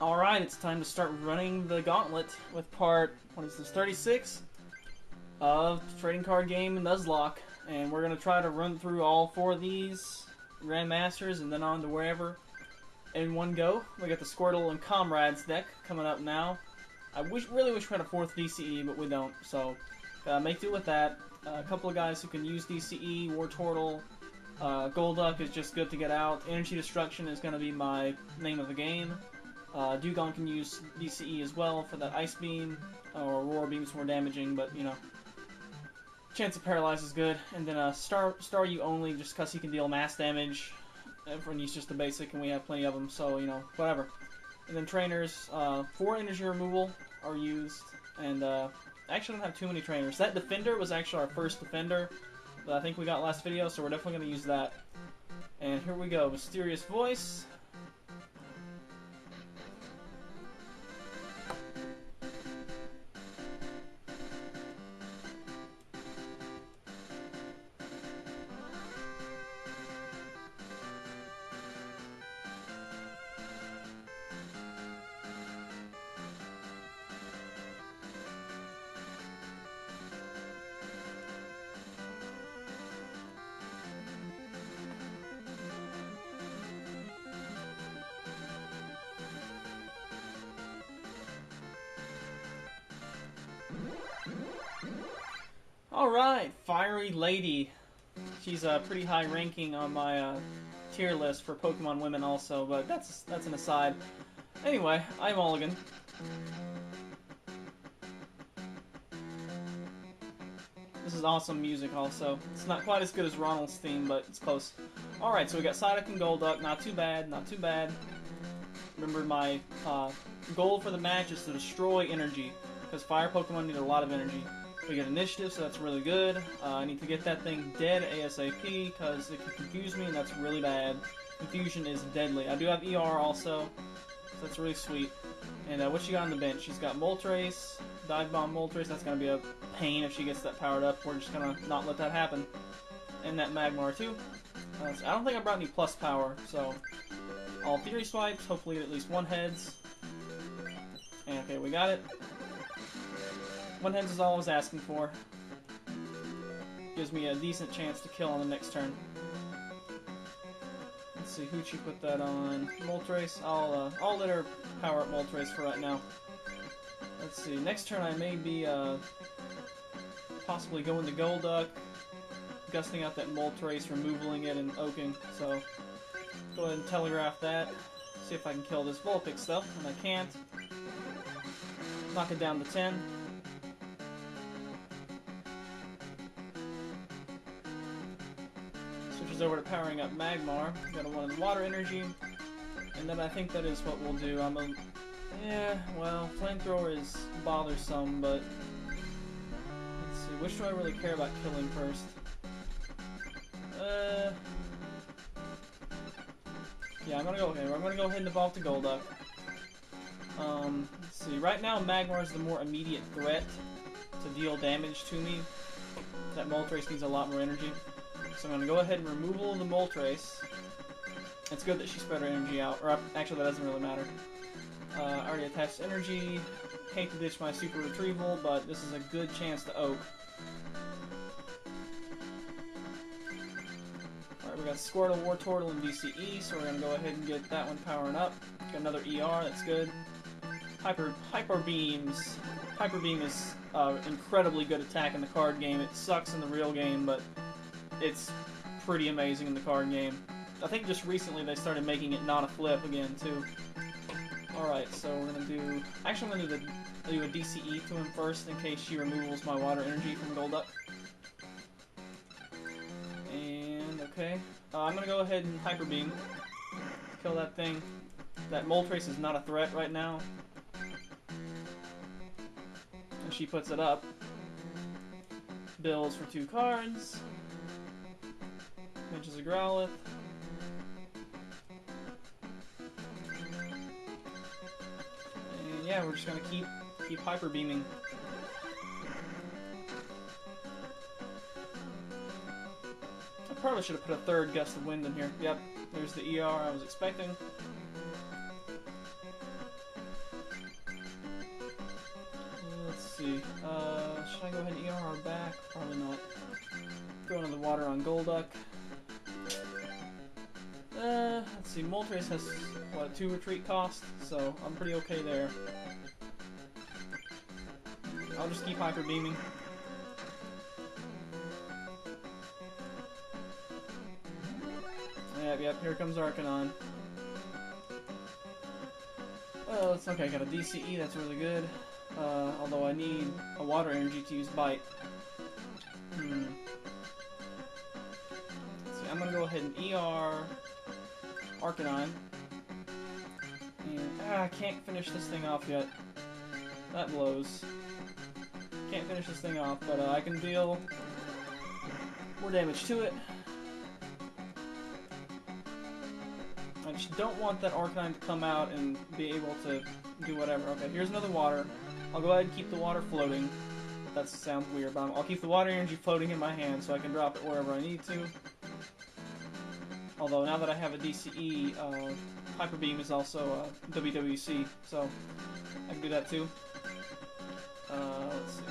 Alright, it's time to start running the gauntlet with part, what is this, 36 of Trading Card Game Nuzlocke. And we're going to try to run through all 4 of these Grandmasters and then on to wherever in one go. We got the Squirtle and Comrades deck coming up now. I really wish we had a 4th DCE, but we don't, so make do with that. A couple of guys who can use DCE, Wartortle, Golduck is just good to get out. Energy Destruction is going to be my name of the game. Dugong can use DCE as well for that Ice Beam, or Roar Beam's more damaging, but you know, Chance of Paralyze is good. And then Staryu only, just because he can deal mass damage. Everyone uses just the basic, and we have plenty of them, so you know, whatever. And then trainers, 4 energy removal are used, and actually don't have too many trainers. That Defender was actually our first Defender that I think we got last video, so we're definitely going to use that. And here we go, Mysterious Voice. Alright, Fiery Lady. She's a pretty high ranking on my tier list for Pokemon women also, but that's an aside. Anyway, I'm Mulligan. This is awesome music also. It's not quite as good as Ronald's theme, but it's close. Alright, so we got Psyduck and Golduck. Not too bad, not too bad. Remember, my goal for the match is to destroy energy, because fire Pokemon need a lot of energy. We get initiative, so that's really good. I need to get that thing dead ASAP, because it can confuse me, and that's really bad. Confusion is deadly. I do have ER also, so that's really sweet. And what she got on the bench? She's got Moltres, Dive Bomb Moltres. That's going to be a pain if she gets that powered up. We're just going to not let that happen. And that Magmar too. I don't think I brought any plus power, so all Theory Swipes, hopefully get at least 1 heads. And okay, we got it. 1 heads is all I was asking for. Gives me a decent chance to kill on the next turn. Let's see, who'd she put that on? Moltres. I'll let her power up Moltres for right now. Let's see, next turn I may be possibly going to Golduck, gusting out that Moltres, removaling it, and oaking. So go ahead and telegraph that. See if I can kill this Vulpix stuff, and I can't. Knock it down to 10. Switches over to powering up Magmar. Got a 1 water energy, and then I think that is what we'll do. Yeah, well, Flamethrower is bothersome, but let's see, which do I really care about killing first? Yeah, I'm gonna go ahead and evolve to Golduck. Let's see, right now Magmar is the more immediate threat to deal damage to me. That Moltres needs a lot more energy. So I'm going to go ahead and removal the Moltres. It's good that she spread her energy out. Or actually, that doesn't really matter. I already attached energy. Hate to ditch my Super Retrieval, but this is a good chance to oak. Alright, we got Squirtle, Wartortle, and DCE, so we're going to go ahead and get that one powering up. Got another ER, that's good. Hyper Beams. Hyper Beam is incredibly good attack in the card game. It sucks in the real game, but it's pretty amazing in the card game. I think just recently they started making it not a flip again, too. Alright, so we're gonna do... Actually, I'm gonna do a DCE to him first in case she removals my water energy from Golduck. And, okay. I'm gonna go ahead and Hyper Beam. Kill that thing. That Moltres is not a threat right now. And she puts it up. Bills for 2 cards. Pinches a Growlithe. And yeah, we're just gonna keep Hyper Beaming. I probably should have put a 3rd Gust of Wind in here. Yep, there's the ER I was expecting. see. Should I go ahead and ER our back? Probably not. Go into the water on Golduck. Let's see. Moltres has, what, 2 retreat cost? So, I'm pretty okay there. I'll just keep Hyper Beaming. Yep, here comes Arcanon. Oh, it's okay, I got a DCE, that's really good. Although I need a water energy to use Bite. Let's see, I'm gonna go ahead and ER Arcanon. And, I can't finish this thing off yet. That blows. Can't finish this thing off, but I can deal more damage to it. I just don't want that Arcanine to come out and be able to do whatever. Okay, here's another water. I'll go ahead and keep the water floating. That sounds weird, but I'll keep the water energy floating in my hand so I can drop it wherever I need to. Although, now that I have a DCE, Hyper Beam is also WWC, so I can do that too. Let's see.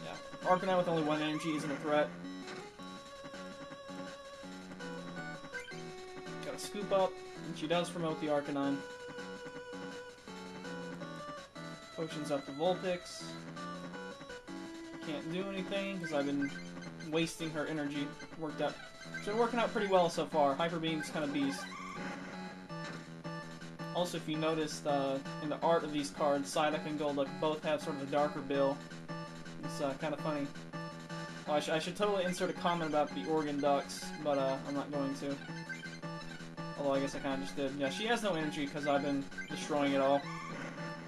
Yeah, Arcanine with only 1 energy isn't a threat. Gotta scoop up, and she does promote the Arcanine. Potions up the Vulpix. Can't do anything because I've been wasting her energy. It's been working out pretty well so far. Hyper Beam's kind of beast. Also, if you noticed, in the art of these cards, Psyduck and Golduck both have sort of a darker bill. It's kind of funny. Oh, I should totally insert a comment about the Oregon Ducks, but I'm not going to. Although I guess I kind of just did. Yeah, she has no energy because I've been destroying it all.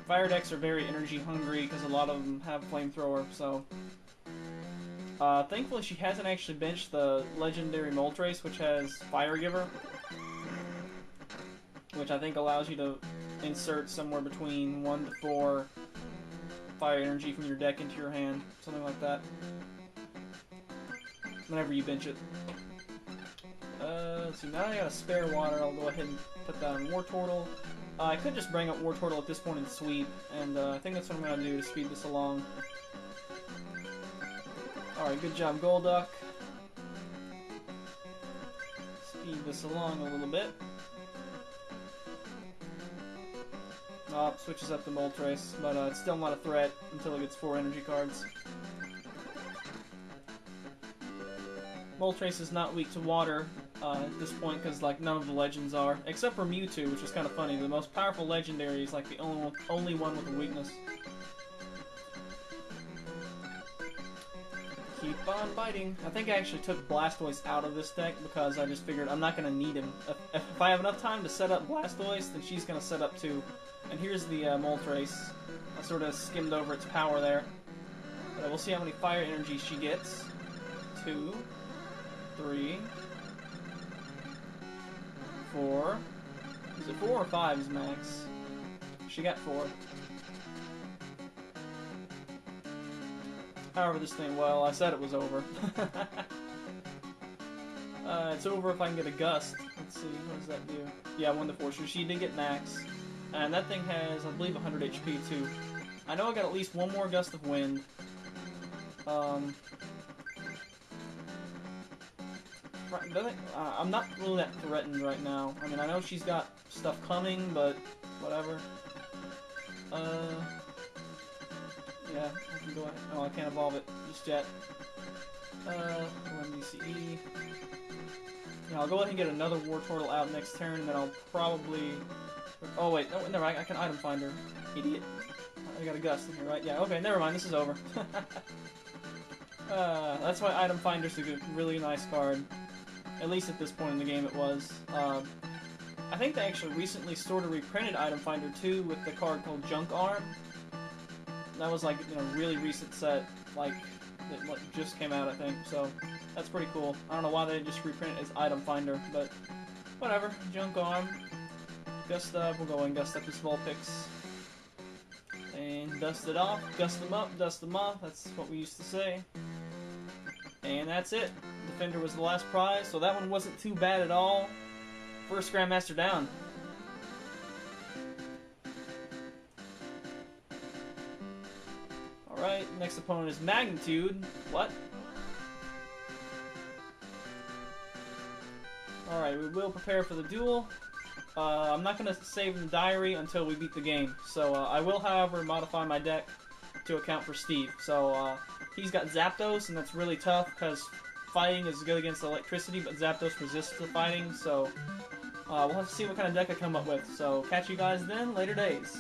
Fire decks are very energy hungry because a lot of them have Flamethrower, so... thankfully she hasn't actually benched the Legendary Moltres, which has Fire Giver. Which I think allows you to insert somewhere between 1 to 4 fire energy from your deck into your hand. Something like that. Whenever you bench it. Let's see, now I got a spare water, I'll go ahead and put that on Wartortle. I could just bring up Wartortle at this point and sweep, and I think that's what I'm going to do to speed this along. Alright, good job, Golduck. Speed this along a little bit. Oh, switches up to Moltres, but it's still not a threat until it gets 4 energy cards. Moltres is not weak to water at this point because like none of the legends are, except for Mewtwo, which is kind of funny. The most powerful legendary is like the only one with a weakness. Keep on biting. I think I actually took Blastoise out of this deck because I just figured I'm not going to need him. If I have enough time to set up Blastoise, then she's going to set up too. And here's the Moltres. I sort of skimmed over its power there. But we'll see how many fire energy she gets. 2, 3, 4. Is it 4 or 5 is max? She got 4. However, this thing, well, I said it was over. It's over if I can get a Gust. Let's see, what does that do? Yeah, 1 to 4. So she did get max. And that thing has, I believe, 100 HP too. I know I got at least 1 more Gust of Wind. I'm not really that threatened right now. I mean, I know she's got stuff coming, but whatever. Yeah, I can go ahead. Oh, I can't evolve it just yet. 1 DCE. Yeah, I'll go ahead and get another Wartortle out next turn, and then I'll probably... Oh, wait, no, never mind. I can item find her. Idiot. I got a Gust in here, right? Yeah, okay, never mind. This is over. That's why Item Finder's a really nice card. At least at this point in the game it was. I think they actually recently sort of reprinted Item Finder 2 with the card called Junk Arm. That was like, you know, really recent set, like, that just came out, I think, so that's pretty cool. I don't know why they didn't just reprint it as Item Finder, but whatever. Junk Arm. Gust up, we'll go and gust up this Vulpix. And dust it off, gust them up, dust them off, that's what we used to say. And that's it. Defender was the last prize, so that one wasn't too bad at all. First Grandmaster down. Alright, Next opponent is Magnitude. What? Alright, we will prepare for the duel. I'm not going to save in the diary until we beat the game. So I will, however, modify my deck to account for Steve. So he's got Zapdos, and that's really tough because fighting is good against electricity, but Zapdos resists the fighting. So we'll have to see what kind of deck I come up with. So catch you guys then, later days.